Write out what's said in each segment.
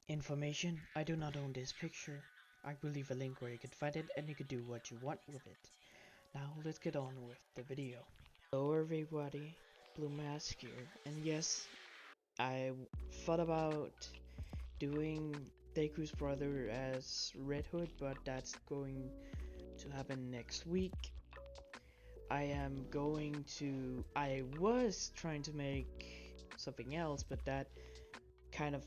Information: I do not own this picture. I will leave a link where you can find it and you can do what you want with it. Now let's get on with the video. Hello everybody, Blue Mask here, and yes, I thought about doing Deku's brother as Red Hood, but that's going to happen next week. I was trying to make something else, but that kind of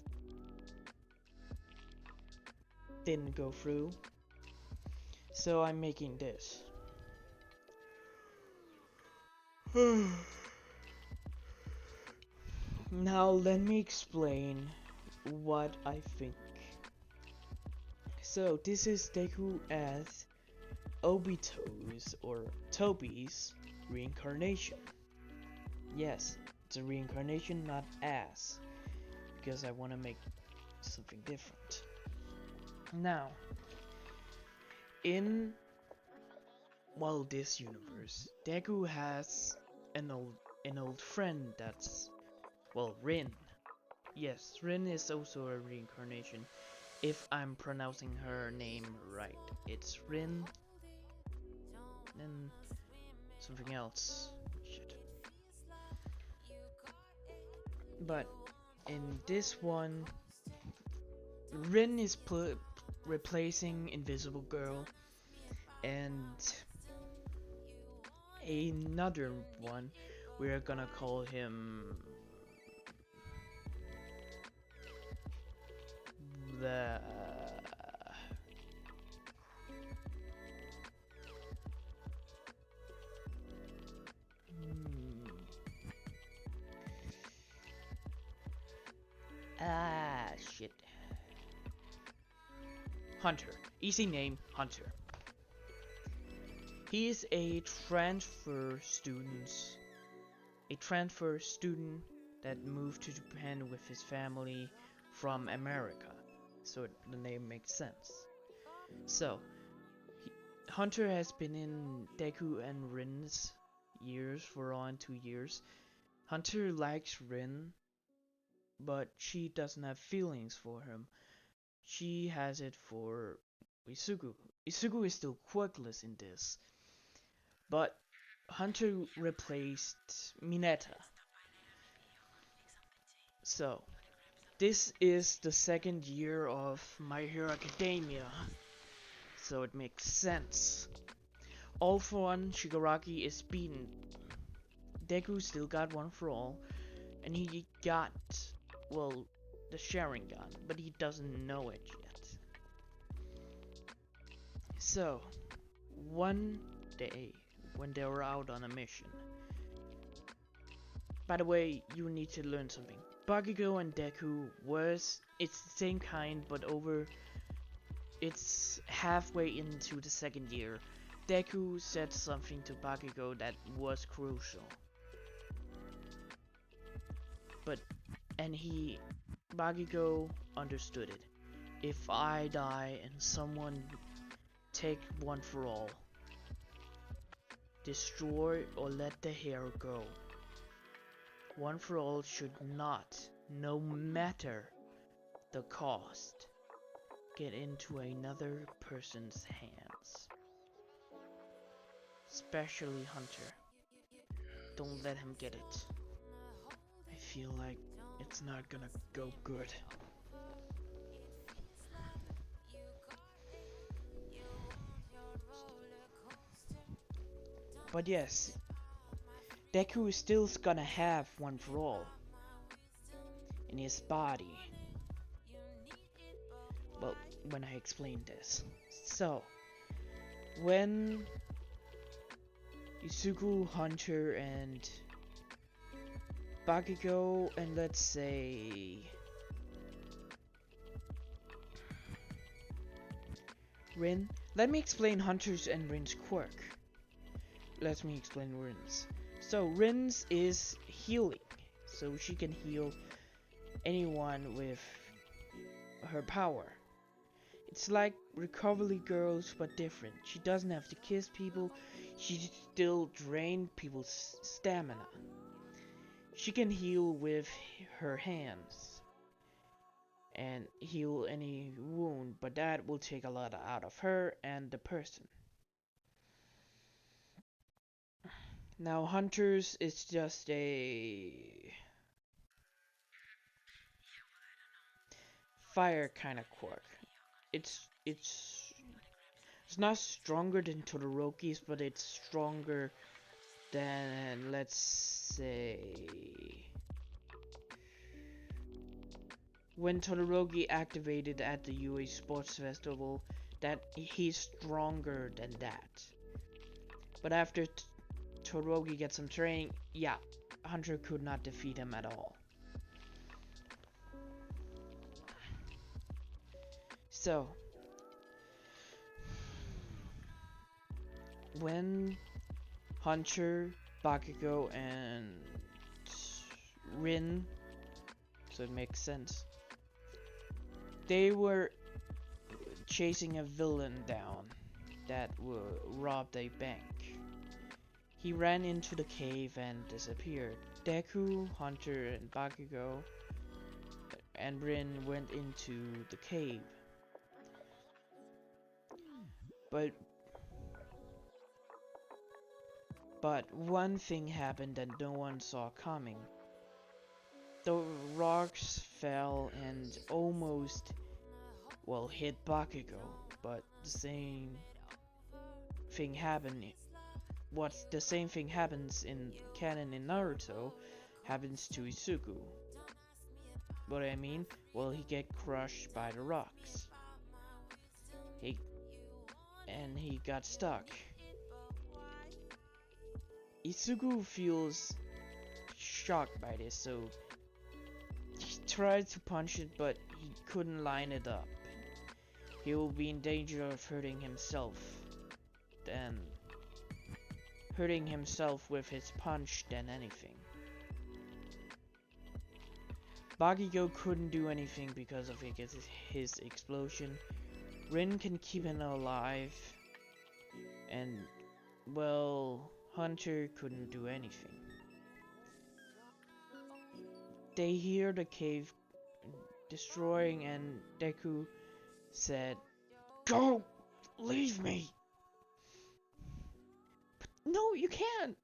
didn't go through. So I'm making this. Now let me explain what I think. So this is Deku as Obito's or Toby's reincarnation. Yes, it's a reincarnation, not as, because I want to make something different. Now, in this universe, Deku has an old friend that's Rin. Yes, Rin is also a reincarnation. If I'm pronouncing her name right, it's Rin. And something else. Shit. But in this one, Rin is replacing Invisible Girl, and another one, we're gonna call him the shit. Hunter. Easy name, Hunter. He is a transfer student that moved to Japan with his family from America. So the name makes sense. So, Hunter has been in Deku and Rin's years for around 2 years. Hunter likes Rin, but she doesn't have feelings for him. She has it for Isugu. Isugu is still quirkless in this, but Hunter replaced Mineta. So, this is the second year of My Hero Academia, so it makes sense. All for one, Shigaraki is beaten. Deku still got one for all, and he got, the Sharingan, but he doesn't know it yet. So, one day, when they were out on a mission. By the way, you need to learn something. Bakugo and Deku it's the same kind, but it's halfway into the second year. Deku said something to Bakugo that was crucial. Bakugo understood it. If I die and someone take one for all, destroy or let the hair go. One for all should not, no matter the cost, get into another person's hands. Especially Hunter. Don't let him get it. I feel like it's not gonna go good. But yes, Deku is still gonna have one for all in his body. Well, when I explain this. So, when Isugu, Hunter, and Bakugo, and let's say Rin. Let me explain Hunter's and Rin's quirk. Let me explain Rin's. So Rin's is healing, so she can heal anyone with her power. It's like Recovery Girls, but different. She doesn't have to kiss people, she still drains people's stamina. She can heal with her hands. and heal any wound, but that will take a lot out of her and the person. Now Hunters is just a fire kind of quirk. It's not stronger than Todoroki's, but it's stronger than, let's say, when Todoroki activated at the UA Sports Festival, that he's stronger than that. But after Todoroki gets some training, yeah, Hunter could not defeat him at all. So, when Hunter, Bakugo, and Rin, so it makes sense, they were chasing a villain down that robbed a bank. He ran into the cave and disappeared. Deku, Hunter, and Bakugo and Rin went into the cave. But one thing happened that no one saw coming. The rocks fell and almost, well, hit Bakugo, but the same thing happened. The same thing happens in canon in Naruto happens to Izuku. What do I mean? Well, he get crushed by the rocks. He got stuck. Izuku feels shocked by this, so he tried to punch it, but he couldn't line it up. He will be in danger of hurting himself with his punch than anything. Bakugo couldn't do anything because of his explosion. Rin can keep him alive, and, well, Hunter couldn't do anything. They hear the cave destroying, and Deku said, "Go! Leave me!" But no, you can't!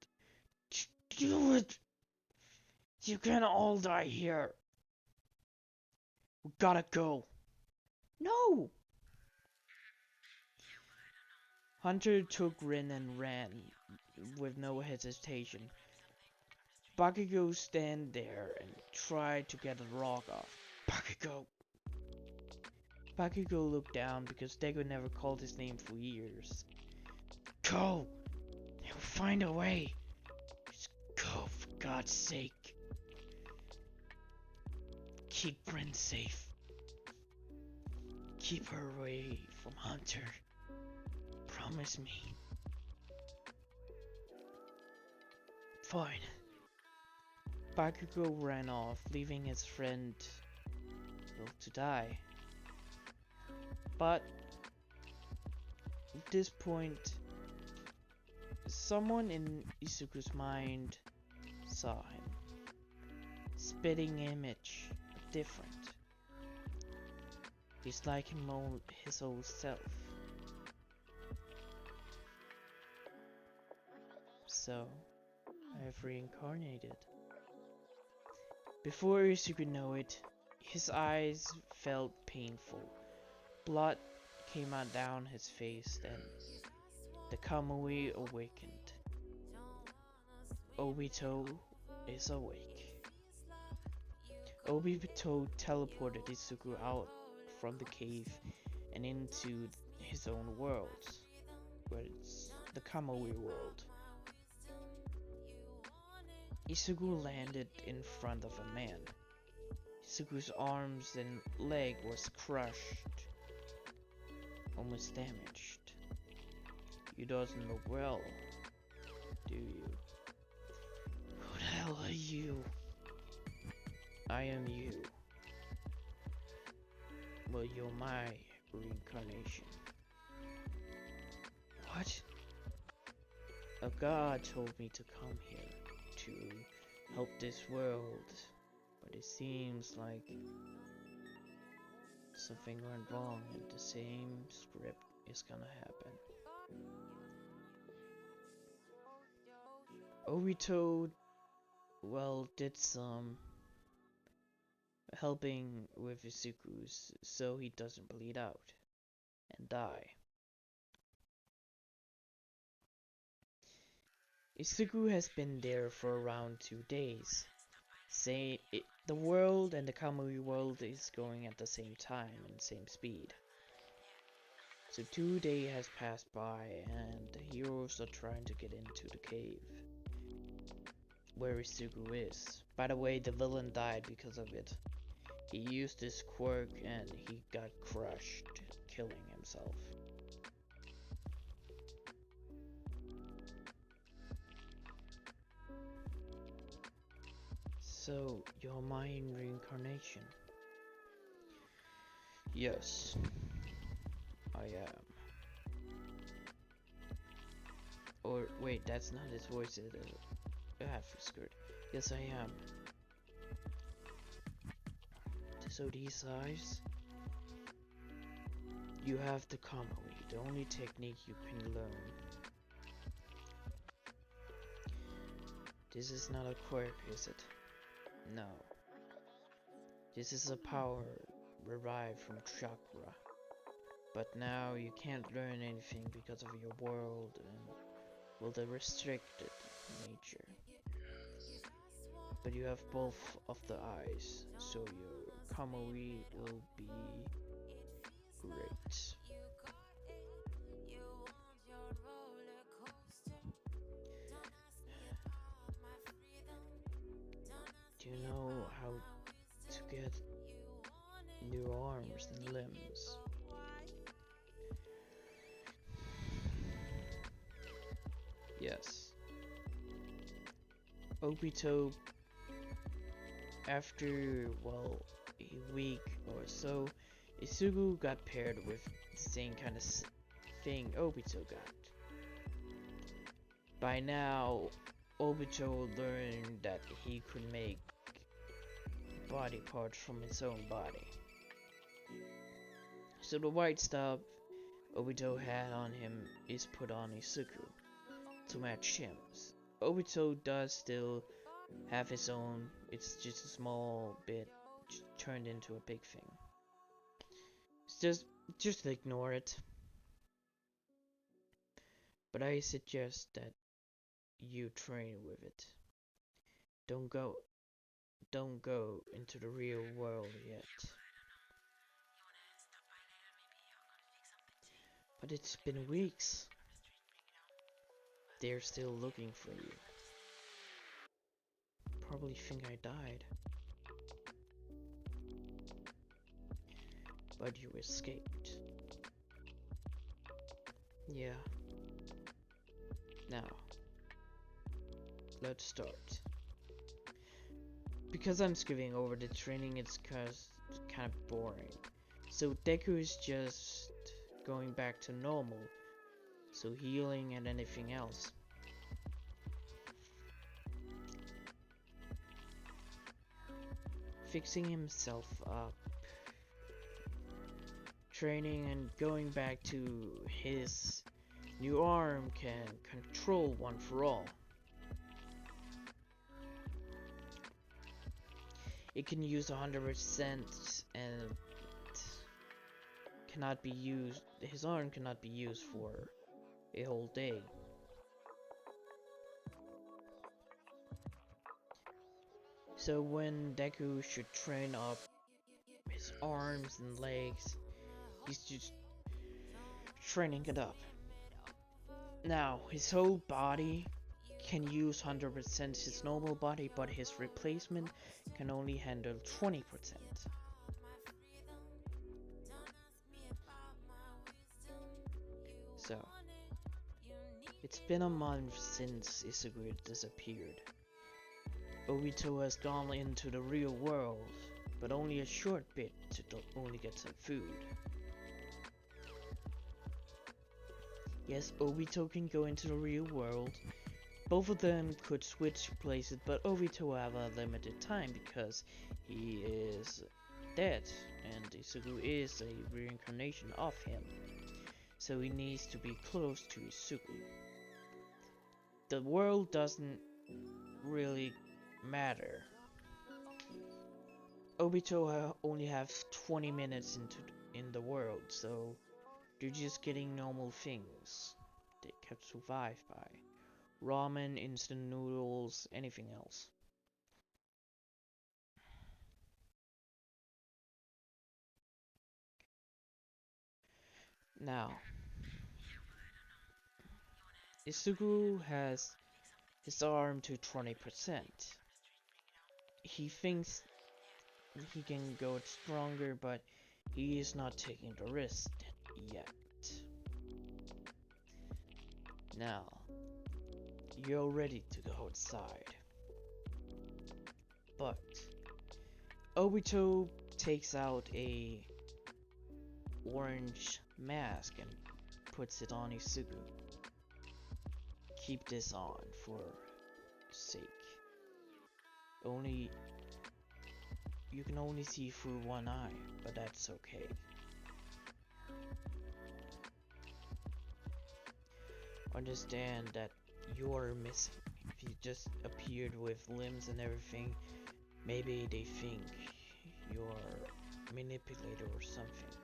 Do it! You can all die here! We gotta go! No! Hunter took Rin and ran with no hesitation. Bakugo stand there and tried to get the rock off. Bakugo looked down because Deku never called his name for years. Go! He'll find a way! Just go, for God's sake. Keep Rin safe. Keep her away from Hunter. Promise me. Fine. Bakugo ran off, leaving his friend to die. But at this point, someone in Izuku's mind saw him. Spitting image, different. He's like his old self. So, I've reincarnated. Before Izuku knew it, his eyes felt painful. Blood came out down his face, and the Kamui awakened. Obito is awake. Obito teleported Izuku out from the cave and into his own world, where it's the Kamui world. Izuku landed in front of a man. Izuku's arms and leg was crushed, almost damaged. You doesn't look well, do you? Who the hell are you? I am you. Well, you're my reincarnation. What? A god told me to come here to help this world, but it seems like something went wrong and the same script is gonna happen. Obito, well, did some helping with Izuku so he doesn't bleed out and die. Izuku has been there for around 2 days. The world and the Kamui world is going at the same time and same speed. So 2 days has passed by and the heroes are trying to get into the cave where Izuku is. By the way, the villain died because of it. He used his quirk and he got crushed, killing himself. So, you're my reincarnation? Yes, I am. Or, wait, that's not his voice, it is. Skirt. Yes, I am. So these eyes? You have the Kamui, the only technique you can learn. This is not a quirk, is it? No. This is a power derived from chakra. But now you can't learn anything because of your world and, well, the restricted nature. But you have both of the eyes, so your Kamui will be great. Do you know how to get new arms and limbs? Yes. Obito, after, well, a week or so, Izuku got paired with the same kind of thing Obito got. By now, Obito learned that he could make body parts from his own body. So the white stuff Obito had on him is put on Izuku to match him. Obito does still have his own, it's just a small bit turned into a big thing. It's just ignore it. But I suggest that you train with it. Don't go into the real world yet. But it's been weeks. They're still looking for you. Probably think I died. But you escaped. Yeah. Now, let's start. Because I'm skipping over the training, it's kind of boring. So Deku is just going back to normal. So healing and anything else. Fixing himself up. Training and going back to his new arm can control one for all. It can use 100% and cannot be used. His arm cannot be used for a whole day. So when Deku should train up his arms and legs, he's just training it up. Now, his whole body can use 100% his normal body, but his replacement can only handle 20%. So, it's been a month since Izuku disappeared. Obito has gone into the real world, but only a short bit to only get some food. Yes, Obito can go into the real world. Both of them could switch places, but Obito have a limited time because he is dead, and Isugu is a reincarnation of him. So he needs to be close to Isugu. The world doesn't really matter. Obito only has 20 minutes in the world, so they're just getting normal things they can survive by. Ramen, instant noodles, anything else. Now, Isugu has his arm to 20%. He thinks he can go stronger, but he is not taking the risk yet. Now, you're ready to go outside. But Obito takes out a orange mask and puts it on Isugu. Keep this on for sake. You can only see through one eye, but that's okay. Understand that you're missing. If you just appeared with limbs and everything, maybe they think you're a manipulator or something.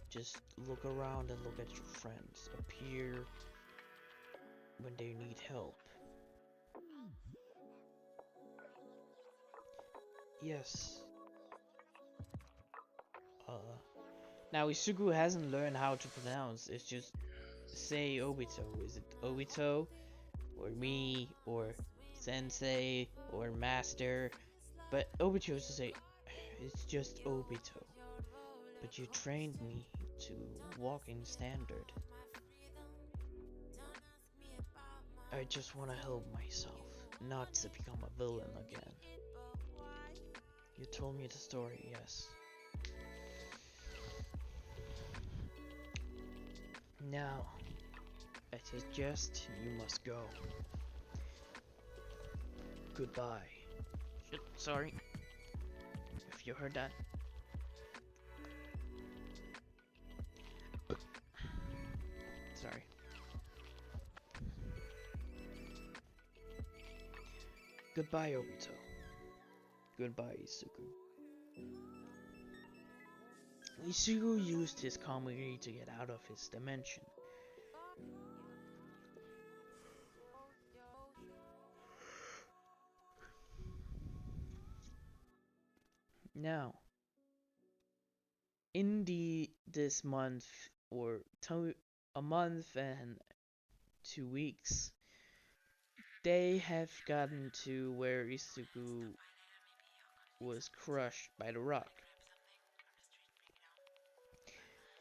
Just look around and look at your friends. Appear when they need help. Yes. Now Isugu hasn't learned how to pronounce. It's just say Obito. Is it Obito? Or me? Or Sensei? Or Master? But Obito is to say, it's just Obito. But you trained me to walk in standard. I just want to help myself, not to become a villain again. You told me the story, yes. Now, I suggest you must go. Goodbye. Shit, sorry. If you heard that. Sorry. Goodbye, Obito. Goodbye, Isugu. Isugu used his comedy to get out of his dimension. Now, in this month or a month and 2 weeks, they have gotten to where Isugu was crushed by the rock.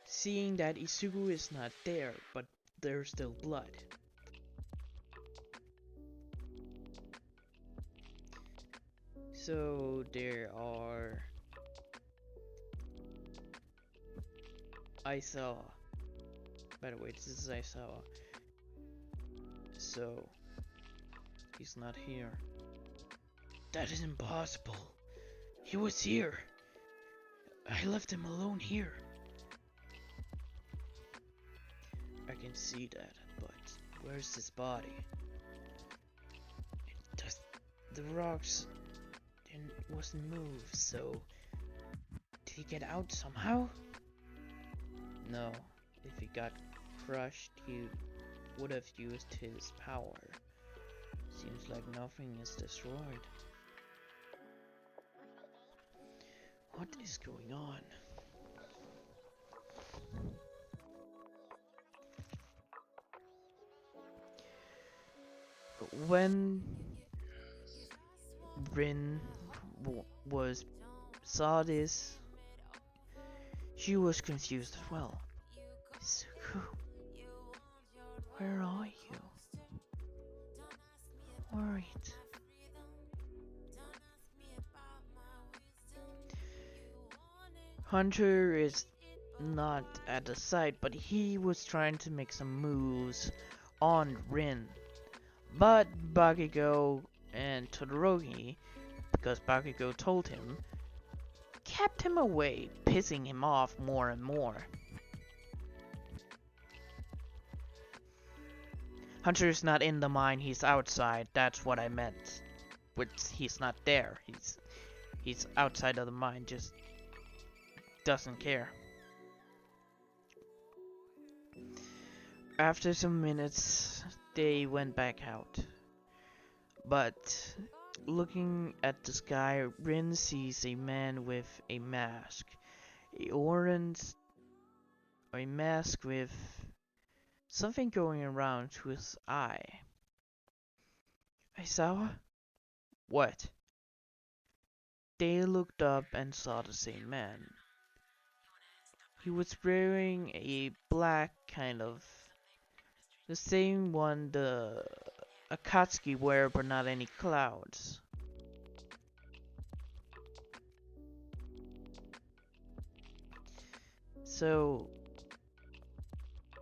Seeing that Isugu is not there, but there's still blood. So there are Aizawa. By the way, this is Aizawa. So he's not here. That is impossible. He was here. I left him alone here. I can see that, but where's his body? The rocks wasn't moved, so did he get out somehow? No, if he got crushed, he would have used his power. Seems like nothing is destroyed. What is going on? When Rin saw this, she was confused as well. Isugu, where are you? Worried. Hunter is not at the site, but he was trying to make some moves on Rin. But Bakugo and Todoroki, because Bakugo told him, kept him away, pissing him off more and more. Hunter's not in the mine, he's outside, that's what I meant. But he's not there, he's outside of the mine, just doesn't care. After some minutes, they went back out. But looking at the sky, Rin sees a man with a mask. A mask with something going around to his eye. Aizawa? What? They looked up and saw the same man. He was wearing a black kind of... the same one the Akatsuki wear, but not any clouds. So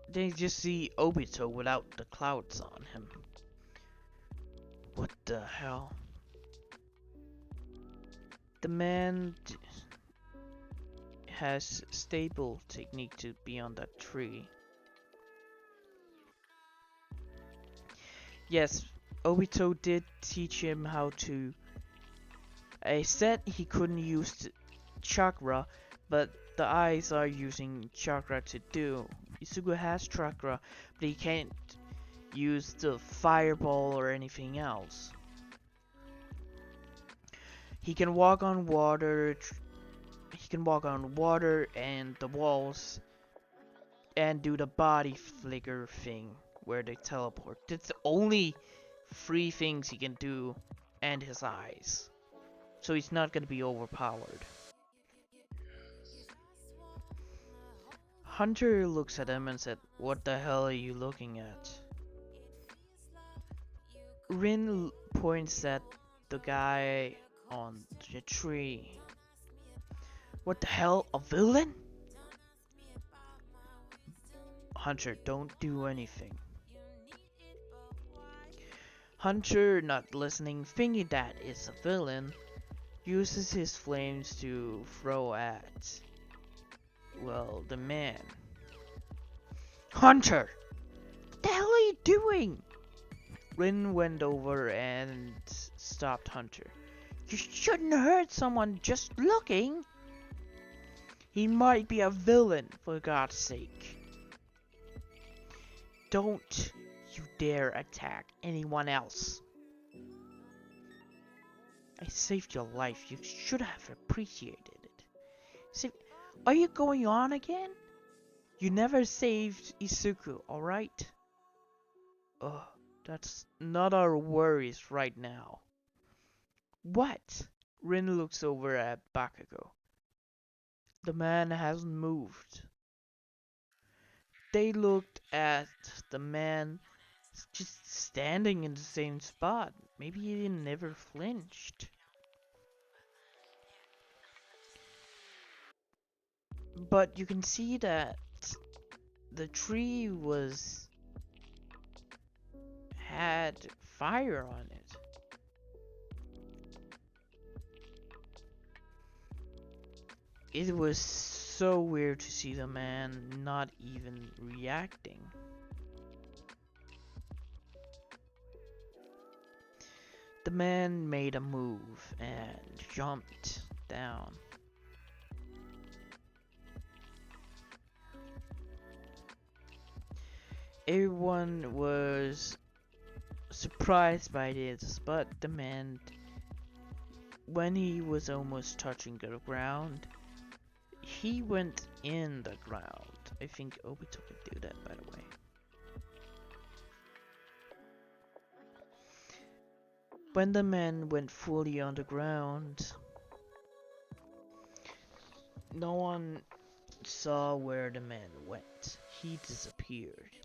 they just see Obito without the clouds on him. What the hell? The man has stable technique to be on that tree. Yes, Obito did teach him how to... I said he couldn't use chakra, but the eyes are using chakra to do. Izuku has chakra, but he can't use the fireball or anything else. He can walk on water. He can walk on water and the walls, and do the body flicker thing where they teleport. That's the only 3 things he can do, and his eyes. So he's not gonna be overpowered. Hunter looks at him and said, "What the hell are you looking at?" Rin points at the guy on the tree. "What the hell, a villain?" Hunter, don't do anything. Hunter, not listening, thinking that it's a villain, uses his flames to throw at, well, the man. "Hunter! What the hell are you doing?" Rin went over and stopped Hunter. "You shouldn't hurt someone just looking. He might be a villain, for God's sake. Don't you dare attack anyone else. I saved your life. You should have appreciated it. See, are you going on again? You never saved Izuku, alright? Ugh, that's not our worries right now." "What?" Rin looks over at Bakugo. The man hasn't moved. They looked at the man just standing in the same spot. Maybe he never flinched. But you can see that the tree had fire on it. It was so weird to see the man not even reacting. The man made a move and jumped down. Everyone was surprised by this, but the man, when he was almost touching the ground, he went in the ground. I think Obito could do that, by the way. When the man went fully on the ground, no one saw where the man went. He disappeared.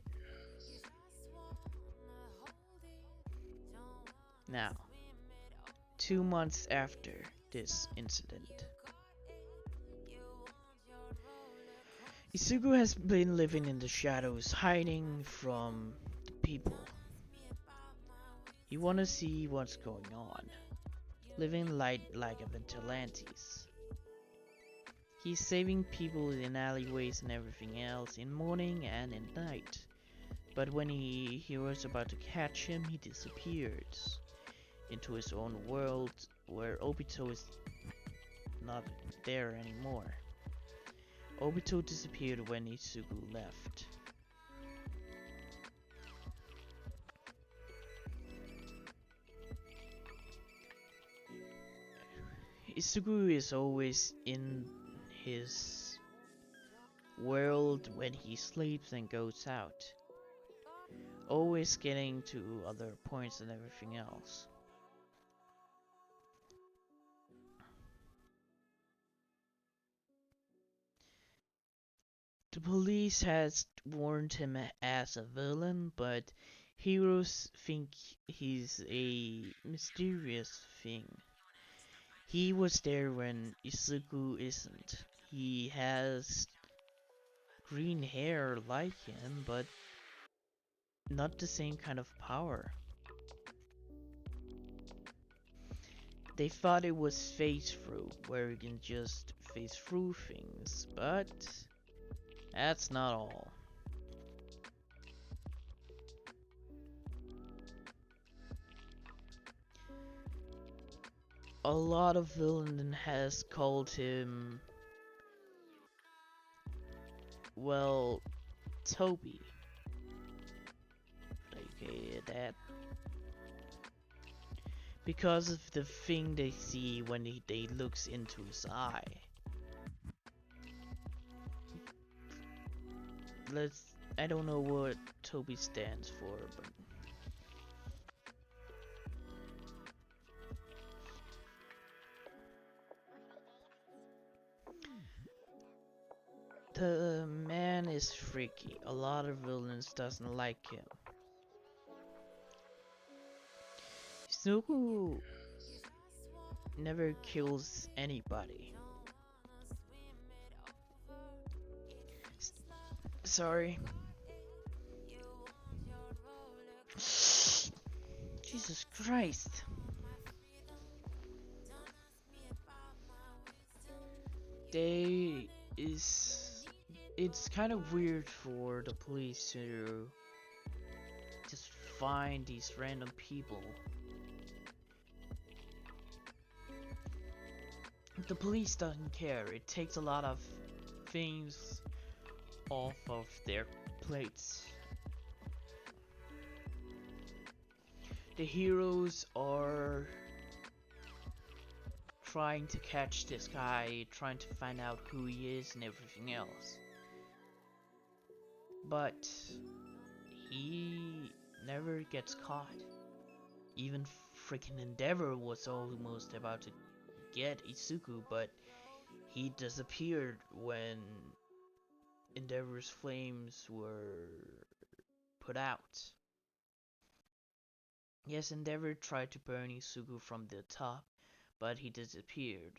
Now, 2 months after this incident, Izuku has been living in the shadows, hiding from the people. He wanna see what's going on, living light like a vigilante. He's saving people in alleyways and everything else in morning and in night. But when he was about to catch him, he disappears into his own world where Obito is not there anymore. Obito disappeared when Izuku left. Izuku is always in his world when he sleeps and goes out. Always getting to other points and everything else. The police has warned him as a villain, but heroes think he's a mysterious thing. He was there when Izuku isn't. He has green hair like him, but not the same kind of power. They thought it was phase through, where you can just phase through things, but that's not all. A lot of villain has called him, well, Toby. Okay, that. Because of the thing they see when they looks into his eye. I don't know what Toby stands for, but the man is freaky. A lot of villains doesn't like him. Snuku never kills anybody. Sorry. Jesus Christ. It's kind of weird for the police to just find these random people. The police doesn't care. It takes a lot of things off of their plates. The heroes are trying to catch this guy, trying to find out who he is and everything else. But he never gets caught. Even freaking Endeavor was almost about to get Izuku, but he disappeared when Endeavor's flames were put out. Yes, Endeavor tried to burn Izuku from the top, but he disappeared.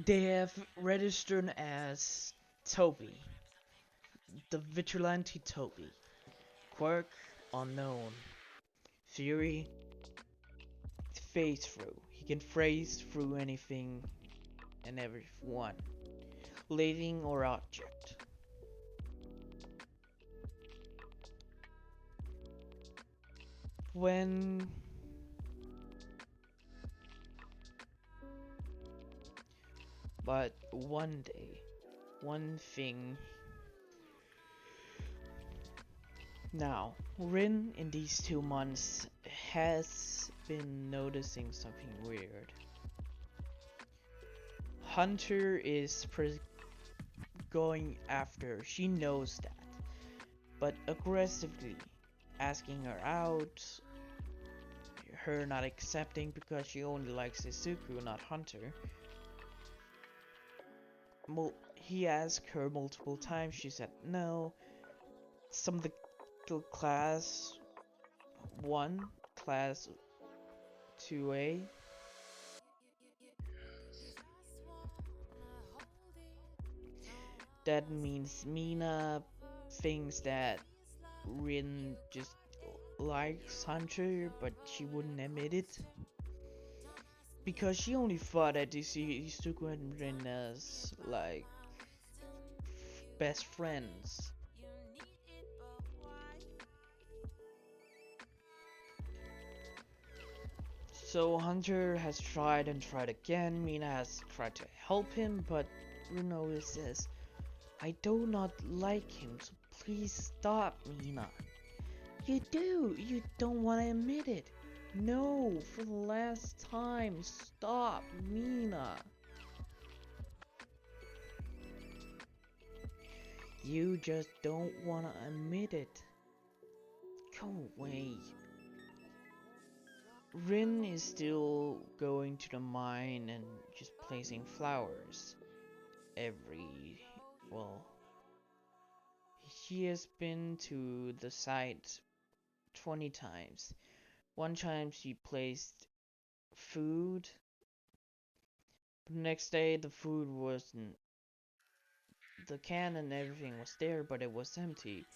They have registered as Toby, the vigilante Toby. Quirk, unknown. Theory, phase through. He can phase through anything and everyone, living or object. But one day, one thing. Now, Rin in these 2 months has been noticing something weird. Hunter is going after her. She knows that, but aggressively asking her out, her not accepting because she only likes Izuku, not Hunter. He asked her multiple times, she said no. Some of the class 1, class 2A, that means Mina thinks that Rin just likes Hunter, but she wouldn't admit it. because she only thought that Isuku and Rin as like best friends. So Hunter has tried and tried again. Mina has tried to help him, but Runo says, "I do not like him, so please stop, Mina." You do! You don't want to admit it! No! For the last time, stop, Mina! You just don't want to admit it. Go away. Rin is still going to the mine and just placing flowers. Well, he has been to the site 20 times. One time she placed food. The next day the food wasn't. The can and everything was there, but it was empty.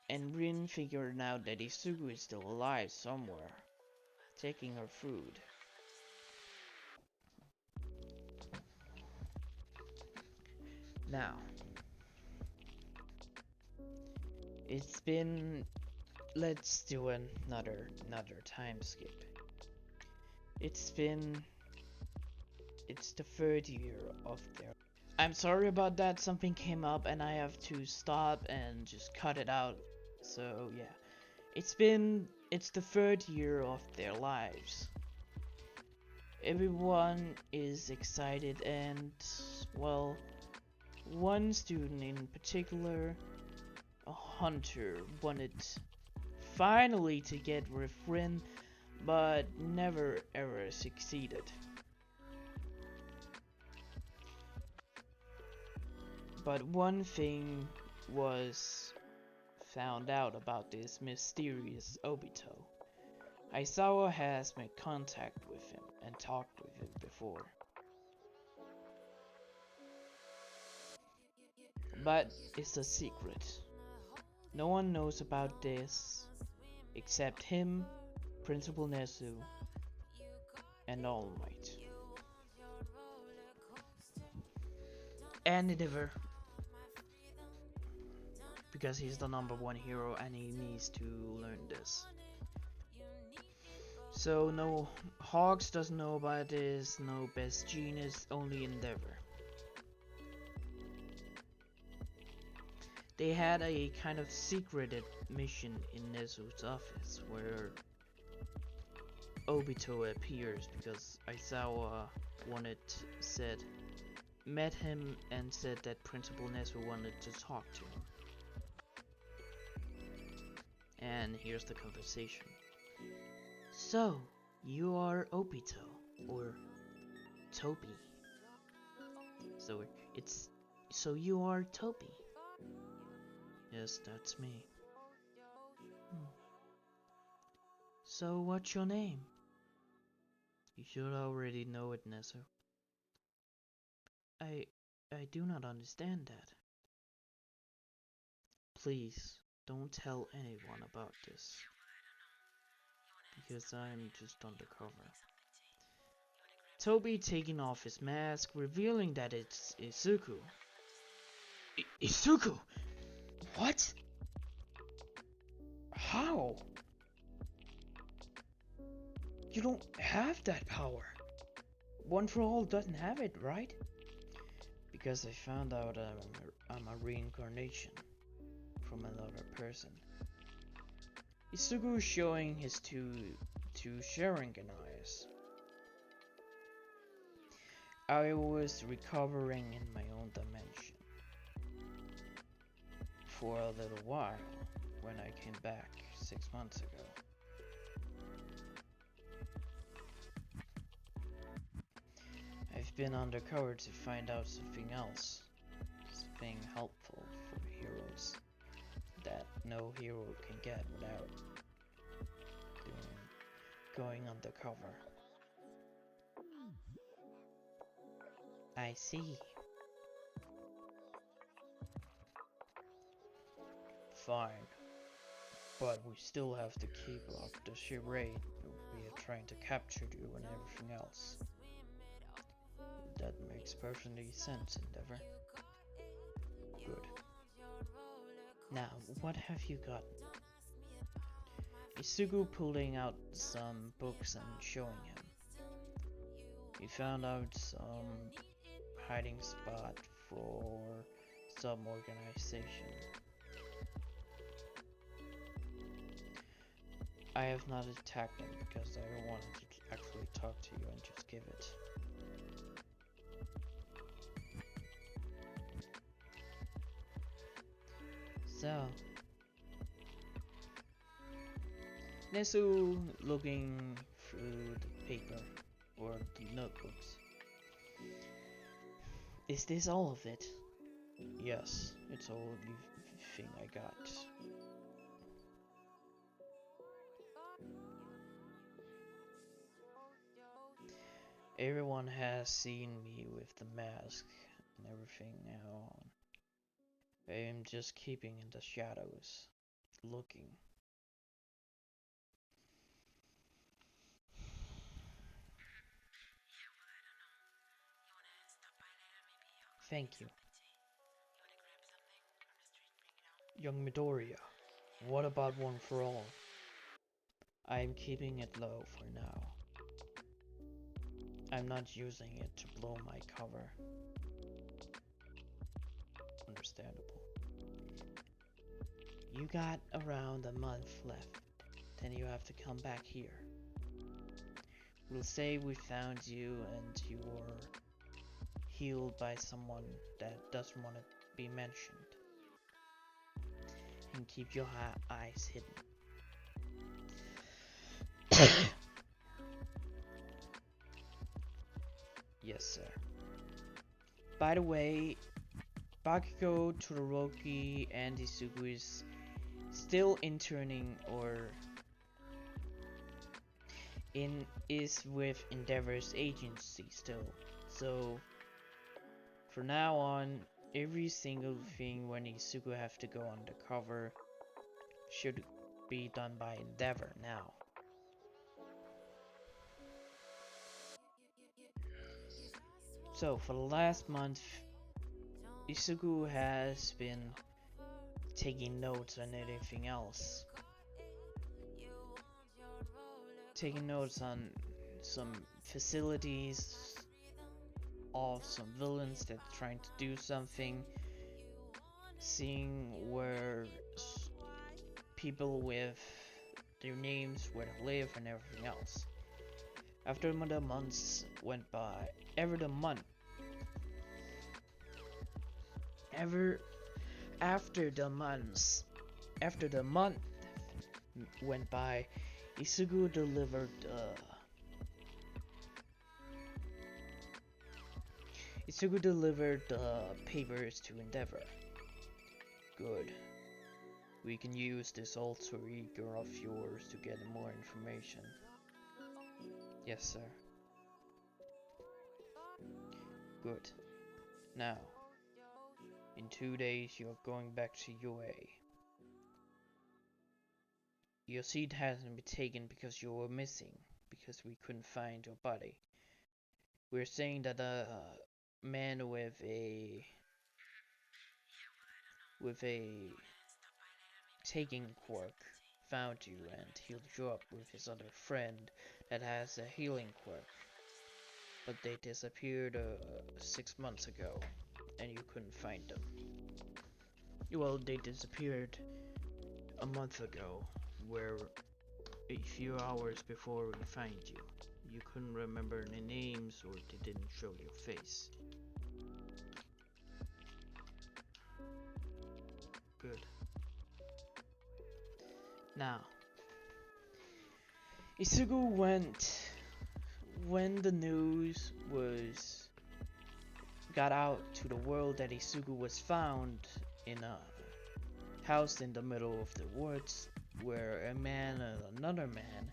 And Rin figured out that Isugu is still alive somewhere, taking her food. Now, it's been. Let's do another time skip. It's the third year of their. I'm sorry about that. Something came up and I have to stop and just cut it out. So yeah, it's the third year of their lives. Everyone is excited and, well, one student in particular, a hunter, wanted finally to get with Rin, but never ever succeeded. But one thing was found out about this mysterious Obito. Aizawa has made contact with him and talked with him before. But it's a secret. No one knows about this except him, Principal Nezu, and All Might. And Endeavor. Because he's the #1 hero and he needs to learn this. So no, Hawks doesn't know about this, no Best Genius, only Endeavor. They had a kind of secreted mission in Nezu's office where Obito appears because Aizawa met him and said that Principal Nezu wanted to talk to him. And here's the conversation. So, you are Obito, or Toby. So you are Toby. Yes, that's me. So what's your name? You should already know it, Nezu. I do not understand that. Please, don't tell anyone about this. Because I'm just undercover. Toby taking off his mask, revealing that it's Izuku. Izuku? What? How? You don't have that power. One for All doesn't have it, right? Because I found out I'm a reincarnation from another person. Izuku showing his two Sharingan eyes. I was recovering in my own dimension for a little while when I came back 6 months ago. I've been undercover to find out something else, something helpful for heroes that no hero can get without going undercover. I see. Fine. But we still have to keep up the charade we have trying to capture you and everything else. That makes perfectly sense, Endeavor. Good. Now, what have you gotten? Isugu pulling out some books and showing him. He found out some hiding spot for some organization. I have not attacked him because I don't want to actually talk to you and just give it. So, Nesu looking through the paper or the notebooks. Is this all of it? Yes, it's all the thing I got. Everyone has seen me with the mask and everything now on. I am just keeping in the shadows, looking. Thank you. Young Midoriya, what about One for All? I am keeping it low for now. I'm not using it to blow my cover. Understandable. You got around a month left, then you have to come back here. We'll say we found you and you were healed by someone that doesn't want to be mentioned. And keep your eyes hidden. Yes, sir. By the way, Bakugo, Todoroki, and Isugu is still interning is with Endeavor's agency still. So for now on, every single thing when Isugu have to go undercover should be done by Endeavor now. So for the last month, Isugu has been taking notes on anything else. Taking notes on some facilities of some villains that are trying to do something. Seeing where people with their names, where they live, and everything else. After the months went by, after the month went by, Isugu delivered papers to Endeavor. Good. We can use this alter ego of yours to get more information. Yes, sir. Good. Now, in 2 days you're going back to UA. Your seat hasn't been taken because you were missing, because we couldn't find your body. We're saying that a man with a taking quirk found you and healed you up with his other friend that has a healing quirk. But they disappeared 6 months ago, and you couldn't find them. Well, they disappeared a month ago, where a few hours before we find you. You couldn't remember any names or they didn't show your face. Good. Now, Isugu went when the news got out to the world that Isugu was found in a house in the middle of the woods, where a man and another man,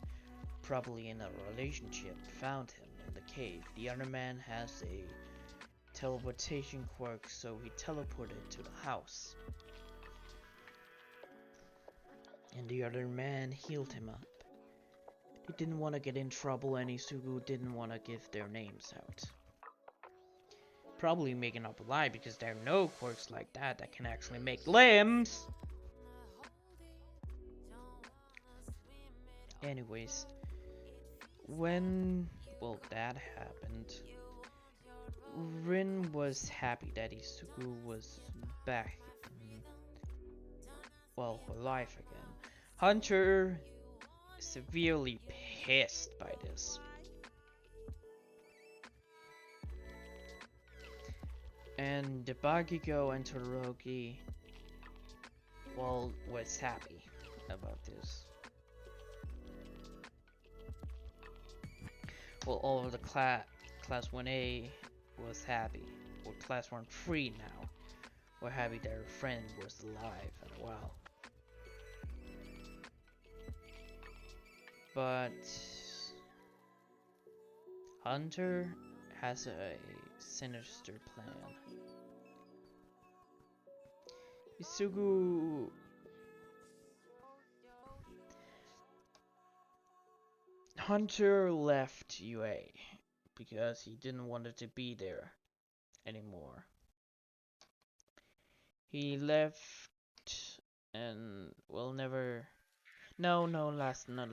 probably in a relationship, found him in the cave. The other man has a teleportation quirk, so he teleported to the house. And the other man healed him up. They didn't want to get in trouble, and Isugu didn't want to give their names out. Probably making up a lie because there are no quirks like that can actually make limbs. Anyways, when that happened, Rin was happy that Isugu was back, alive again. Hunter is severely pissed by this. And the Bakugo and Todoroki, was happy about this. All of the class 1A was happy, or class 1-3 now, were happy their friend was alive and well. But Hunter has a sinister plan. Isugu Hunter left UA because he didn't want it to be there anymore. He left and never. No, let's not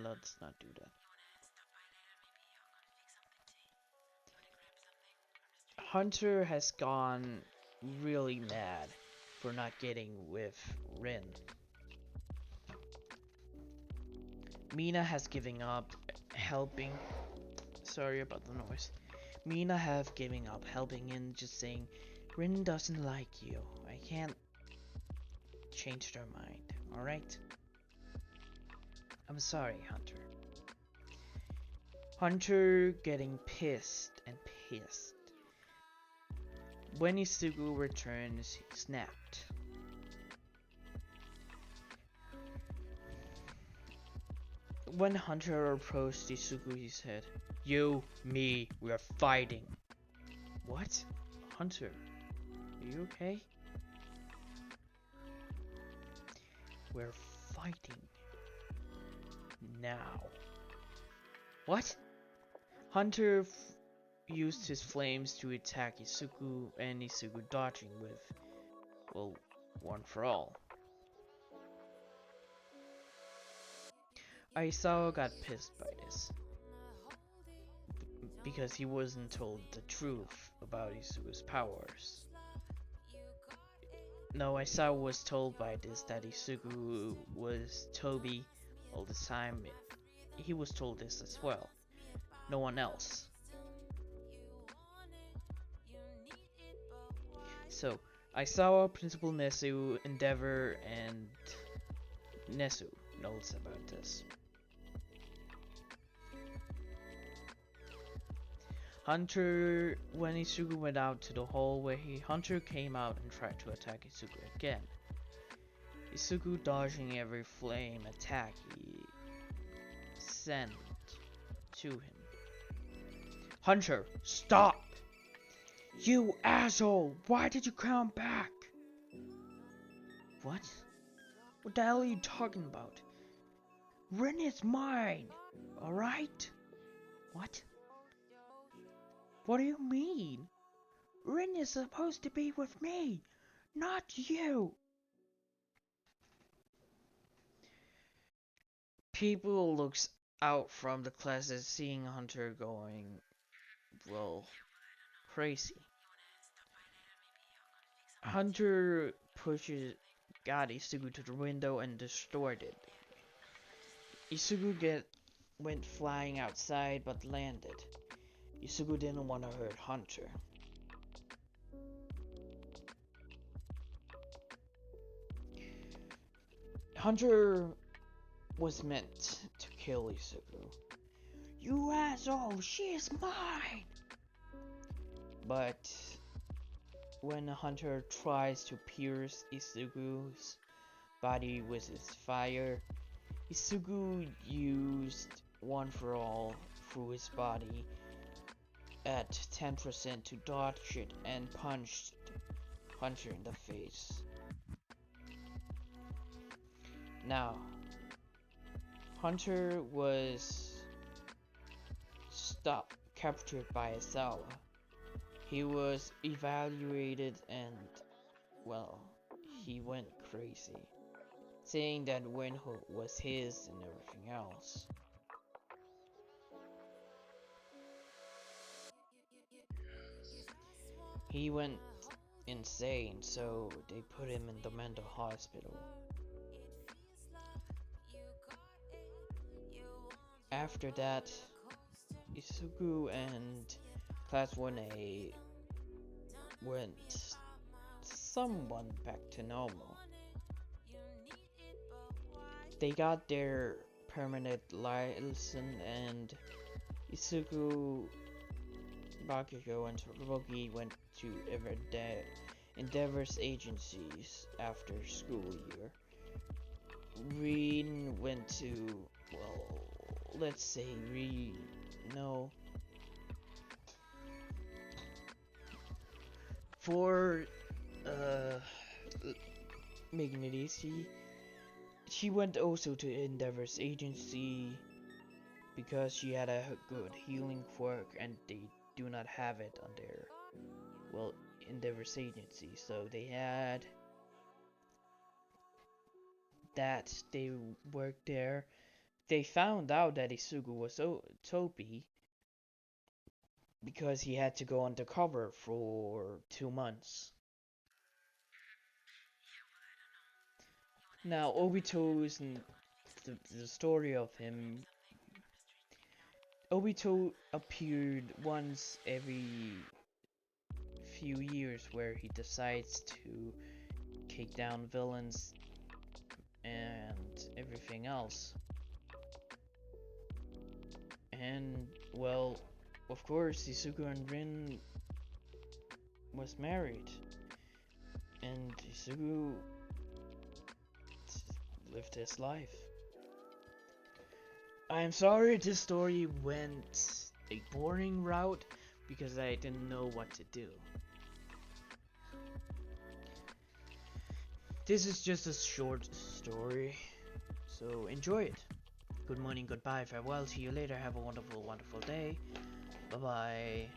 do that. Hunter has gone really mad for not getting with Rin. Mina has given up helping. Sorry about the noise. Mina have given up helping and just saying, Rin doesn't like you. I can't change their mind, alright? I'm sorry, Hunter. Hunter getting pissed and pissed. When Isugu returns, he snapped. When Hunter approached Isugu, he said, You, me, we are fighting. What? Hunter, are you okay? We're fighting. Now. What? Hunter used his flames to attack Isugu, and Isugu dodging with, one for all. Aizawa got pissed by this, because he wasn't told the truth about Isugu's powers. No, Aizawa was told by this that Isugu was Toby all the time. He was told this as well. No one else. So, Aizawa, Principal Nezu, Endeavor, and Nezu knows about this. Hunter, when Isugu went out to the hallway, Hunter came out and tried to attack Isugu again. Isugu dodging every flame attack he sent to him. Hunter, stop! You asshole! Why did you come back? What? What the hell are you talking about? Rin is mine! Alright? What? What do you mean? Rin is supposed to be with me, not you! People looks out from the classes seeing Hunter going, crazy. Hunter got Isugu to the window and destroyed it. Isugu went flying outside but landed. Isugu didn't want to hurt Hunter. Hunter was meant to kill Isugu. You asshole, she is mine! But when Hunter tries to pierce Isugu's body with his fire, Isugu used one for all through his body at 10% to dodge it and punched Hunter in the face. Now, Hunter was captured by Asawa. He was evaluated and, well, he went crazy, saying that Wenho was his and everything else. He went insane, so they put him in the mental hospital. After that, Isuku and Class 1A went somewhat back to normal. They got their permanent license, and Isuku, Bakugo, and Todoroki went to Endeavor's agencies after school year. Rin went to, well, let's say for making it easy, she went also to Endeavor's agency because she had a good healing quirk, and they do not have it on their, well, Endeavor's agency, so they had that. They worked there. They found out that Isugu was Topi because he had to go undercover for 2 months. Now, Obito is the story of him. Obito appeared once every few years where he decides to take down villains and everything else. And, well, of course, Isuku and Rin was married, and Isuku lived his life. I'm sorry this story went a boring route because I didn't know what to do. This is just a short story, so enjoy it. Good morning, goodbye, farewell, see you later, have a wonderful, wonderful day. Bye bye.